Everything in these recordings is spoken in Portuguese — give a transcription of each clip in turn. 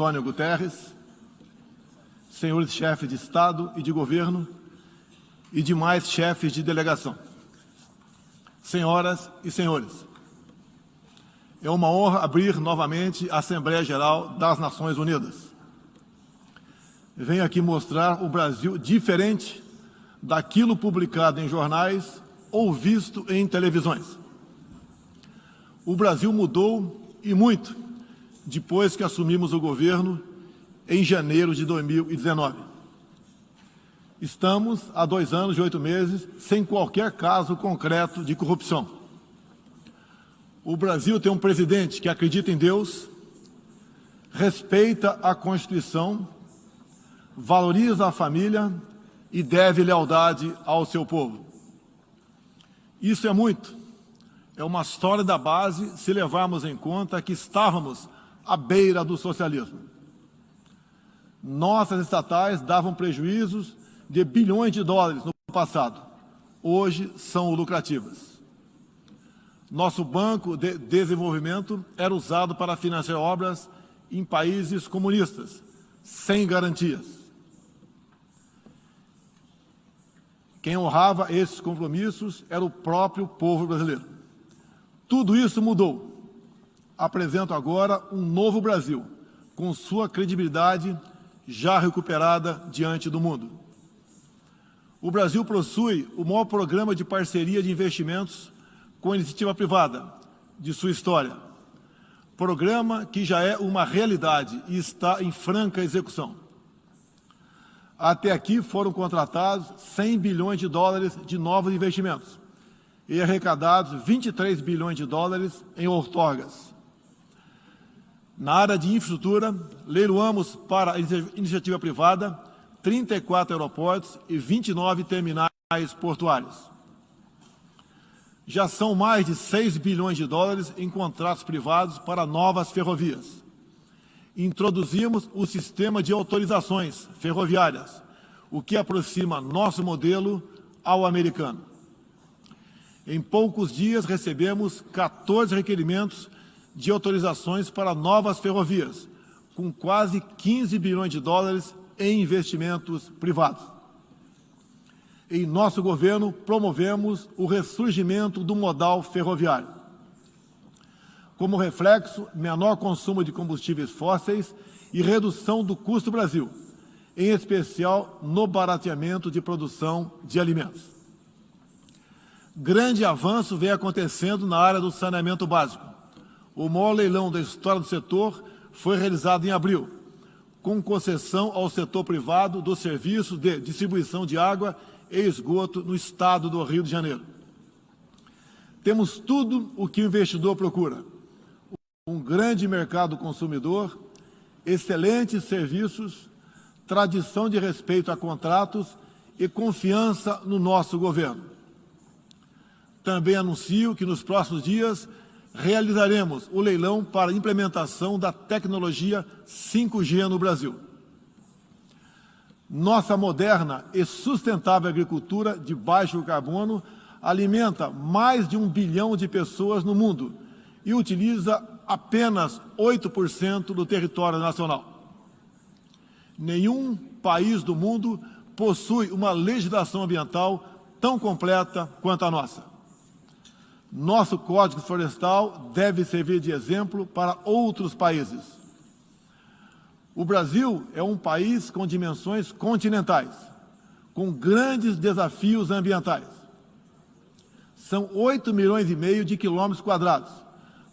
Antônio Guterres, senhores chefes de Estado e de Governo e demais chefes de delegação, senhoras e senhores, é uma honra abrir novamente a Assembleia Geral das Nações Unidas. Venho aqui mostrar o Brasil diferente daquilo publicado em jornais ou visto em televisões. O Brasil mudou e muito depois que assumimos o governo em janeiro de 2019. Estamos há 2 anos e 8 meses sem qualquer caso concreto de corrupção. O Brasil tem um presidente que acredita em Deus, respeita a Constituição, valoriza a família e deve lealdade ao seu povo. Isso é muito. É uma história da base se levarmos em conta que estávamos à beira do socialismo. Nossas estatais davam prejuízos de bilhões de dólares no passado. Hoje são lucrativas. Nosso Banco de Desenvolvimento era usado para financiar obras em países comunistas, sem garantias. Quem honrava esses compromissos era o próprio povo brasileiro. Tudo isso mudou. Apresento agora um novo Brasil, com sua credibilidade já recuperada diante do mundo. O Brasil possui o maior programa de parceria de investimentos com a iniciativa privada de sua história. Programa que já é uma realidade e está em franca execução. Até aqui foram contratados 100 bilhões de dólares de novos investimentos e arrecadados 23 bilhões de dólares em outorgas. Na área de infraestrutura, leiloamos para a iniciativa privada 34 aeroportos e 29 terminais portuários. Já são mais de 6 bilhões de dólares em contratos privados para novas ferrovias. Introduzimos o sistema de autorizações ferroviárias, o que aproxima nosso modelo ao americano. Em poucos dias recebemos 14 requerimentos de autorizações para novas ferrovias, com quase 15 bilhões de dólares em investimentos privados. Em nosso governo, promovemos o ressurgimento do modal ferroviário. Como reflexo, menor consumo de combustíveis fósseis e redução do custo do Brasil, em especial no barateamento de produção de alimentos. Grande avanço vem acontecendo na área do saneamento básico. O maior leilão da história do setor foi realizado em abril, com concessão ao setor privado dos serviços de distribuição de água e esgoto no estado do Rio de Janeiro. Temos tudo o que o investidor procura. Um grande mercado consumidor, excelentes serviços, tradição de respeito a contratos e confiança no nosso governo. Também anuncio que nos próximos dias realizaremos o leilão para a implementação da tecnologia 5G no Brasil. Nossa moderna e sustentável agricultura de baixo carbono alimenta mais de 1 bilhão de pessoas no mundo e utiliza apenas 8% do território nacional. Nenhum país do mundo possui uma legislação ambiental tão completa quanto a nossa. Nosso Código Florestal deve servir de exemplo para outros países. O Brasil é um país com dimensões continentais, com grandes desafios ambientais. São 8,5 milhões de quilômetros quadrados,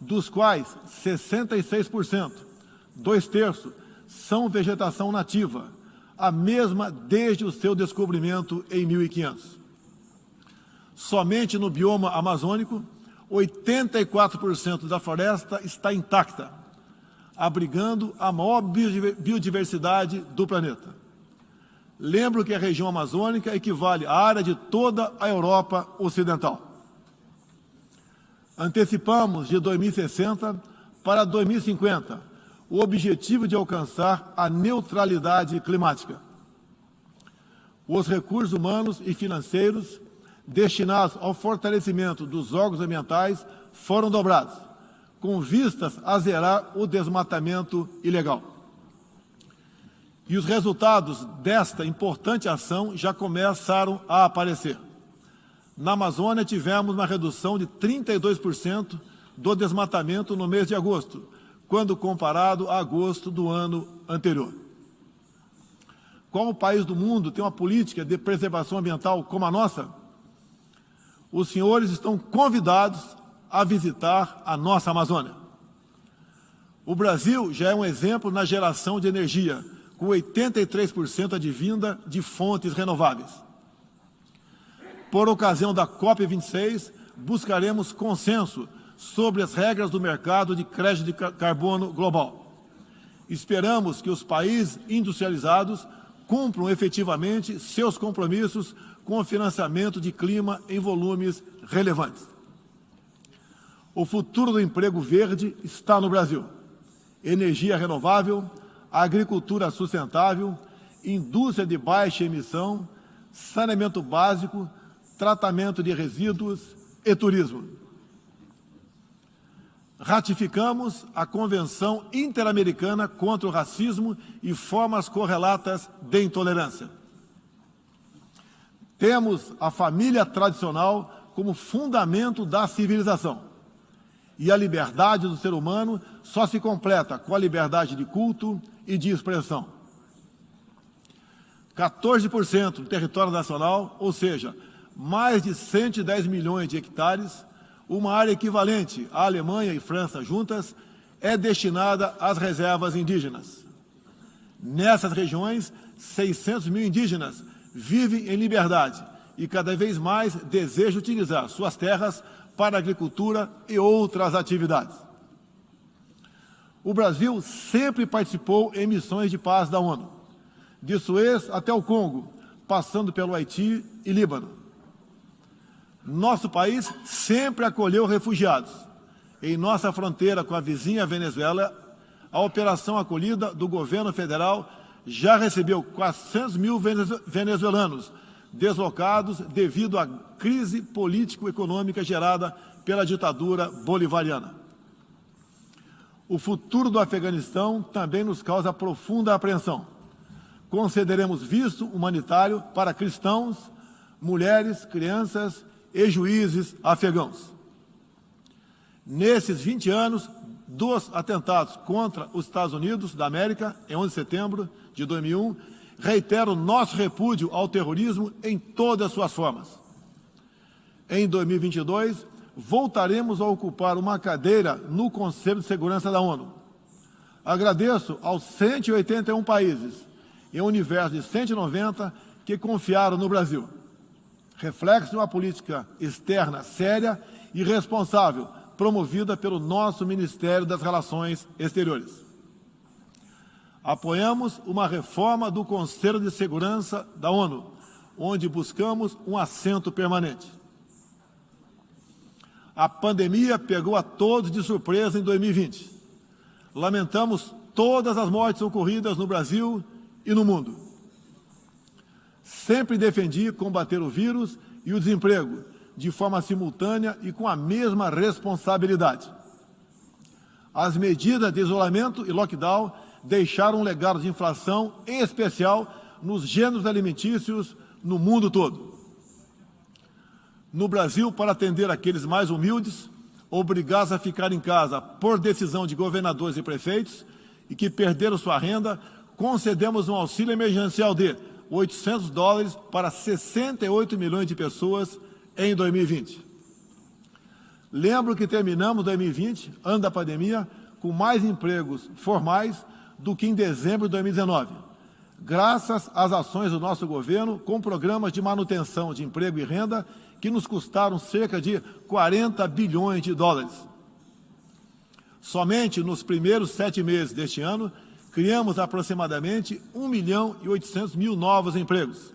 dos quais 66%, 2/3, são vegetação nativa, a mesma desde o seu descobrimento em 1500. Somente no bioma amazônico, 84% da floresta está intacta, abrigando a maior biodiversidade do planeta. Lembro que a região amazônica equivale à área de toda a Europa Ocidental. Antecipamos de 2060 para 2050 o objetivo de alcançar a neutralidade climática. Os recursos humanos e financeiros destinados ao fortalecimento dos órgãos ambientais foram dobrados, com vistas a zerar o desmatamento ilegal. E os resultados desta importante ação já começaram a aparecer. Na Amazônia, tivemos uma redução de 32% do desmatamento no mês de agosto, quando comparado a agosto do ano anterior. Qual país do mundo tem uma política de preservação ambiental como a nossa? Os senhores estão convidados a visitar a nossa Amazônia. O Brasil já é um exemplo na geração de energia, com 83% advinda de fontes renováveis. Por ocasião da COP26, buscaremos consenso sobre as regras do mercado de crédito de carbono global. Esperamos que os países industrializados cumpram efetivamente seus compromissos com o financiamento de clima em volumes relevantes. O futuro do emprego verde está no Brasil. Energia renovável, agricultura sustentável, indústria de baixa emissão, saneamento básico, tratamento de resíduos e turismo. Ratificamos a Convenção Interamericana contra o Racismo e formas correlatas de intolerância. Temos a família tradicional como fundamento da civilização. E a liberdade do ser humano só se completa com a liberdade de culto e de expressão. 14% do território nacional, ou seja, mais de 110 milhões de hectares, uma área equivalente à Alemanha e França juntas, é destinada às reservas indígenas. Nessas regiões, 600 mil indígenas vivem em liberdade e cada vez mais desejam utilizar suas terras para a agricultura e outras atividades. O Brasil sempre participou em missões de paz da ONU, de Suez até o Congo, passando pelo Haiti e Líbano. Nosso país sempre acolheu refugiados. Em nossa fronteira com a vizinha Venezuela, a operação acolhida do governo federal já recebeu 400 mil venezuelanos deslocados devido à crise político-econômica gerada pela ditadura bolivariana. O futuro do Afeganistão também nos causa profunda apreensão. Concederemos visto humanitário para cristãos, mulheres, crianças e juízes afegãos. Nesses 20 anos dos atentados contra os Estados Unidos da América, em 11 de setembro de 2001, reitero nosso repúdio ao terrorismo em todas as suas formas. Em 2022, voltaremos a ocupar uma cadeira no Conselho de Segurança da ONU. Agradeço aos 181 países, em um universo de 190, que confiaram no Brasil. Reflexo de uma política externa séria e responsável, promovida pelo nosso Ministério das Relações Exteriores. Apoiamos uma reforma do Conselho de Segurança da ONU, onde buscamos um assento permanente. A pandemia pegou a todos de surpresa em 2020. Lamentamos todas as mortes ocorridas no Brasil e no mundo. Sempre defendi combater o vírus e o desemprego de forma simultânea e com a mesma responsabilidade. As medidas de isolamento e lockdown deixaram um legado de inflação, em especial nos gêneros alimentícios no mundo todo. No Brasil, para atender aqueles mais humildes, obrigados a ficar em casa por decisão de governadores e prefeitos e que perderam sua renda, concedemos um auxílio emergencial de $800 para 68 milhões de pessoas em 2020. Lembro que terminamos 2020, ano da pandemia, com mais empregos formais do que em dezembro de 2019, graças às ações do nosso governo com programas de manutenção de emprego e renda que nos custaram cerca de 40 bilhões de dólares. Somente nos primeiros 7 meses deste ano, criamos aproximadamente 1.800.000 novos empregos.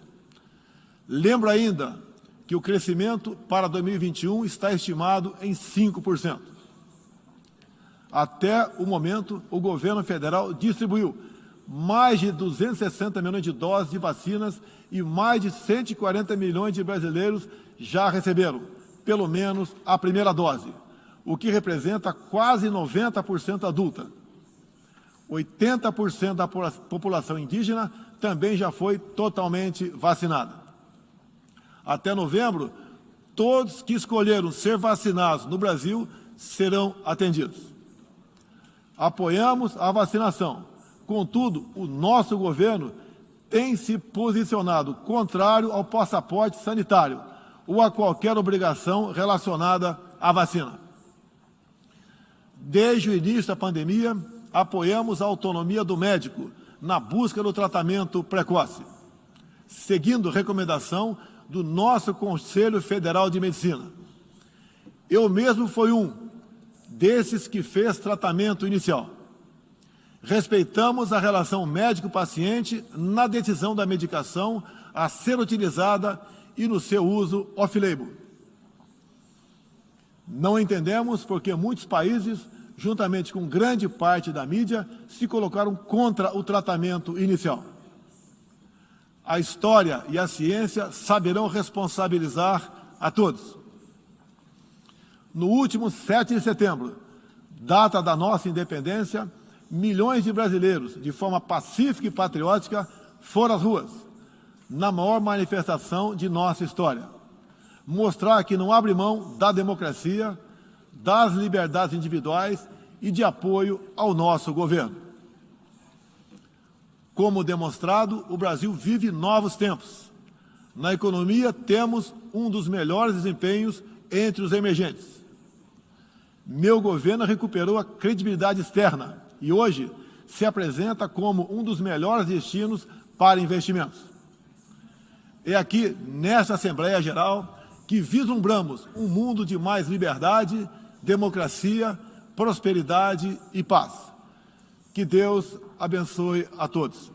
Lembro ainda que o crescimento para 2021 está estimado em 5%. Até o momento, o governo federal distribuiu mais de 260 milhões de doses de vacinas e mais de 140 milhões de brasileiros já receberam, pelo menos, a primeira dose, o que representa quase 90% adulta. 80% da população indígena também já foi totalmente vacinada. Até novembro, todos que escolheram ser vacinados no Brasil serão atendidos. Apoiamos a vacinação. Contudo, o nosso governo tem se posicionado contrário ao passaporte sanitário ou a qualquer obrigação relacionada à vacina. Desde o início da pandemia, apoiamos a autonomia do médico na busca do tratamento precoce, seguindo recomendação do nosso Conselho Federal de Medicina. Eu mesmo fui um desses que fez tratamento inicial. Respeitamos a relação médico-paciente na decisão da medicação a ser utilizada e no seu uso off-label. Não entendemos porque muitos países, juntamente com grande parte da mídia, se colocaram contra o tratamento inicial. A história e a ciência saberão responsabilizar a todos. No último 7 de setembro, data da nossa independência, milhões de brasileiros, de forma pacífica e patriótica, foram às ruas, na maior manifestação de nossa história. Mostrar que não abre mão da democracia, das liberdades individuais e de apoio ao nosso governo. Como demonstrado, o Brasil vive novos tempos. Na economia, temos um dos melhores desempenhos entre os emergentes. Meu governo recuperou a credibilidade externa e hoje se apresenta como um dos melhores destinos para investimentos. É aqui, nesta Assembleia Geral, que vislumbramos um mundo de mais liberdade, democracia, prosperidade e paz. Que Deus abençoe a todos.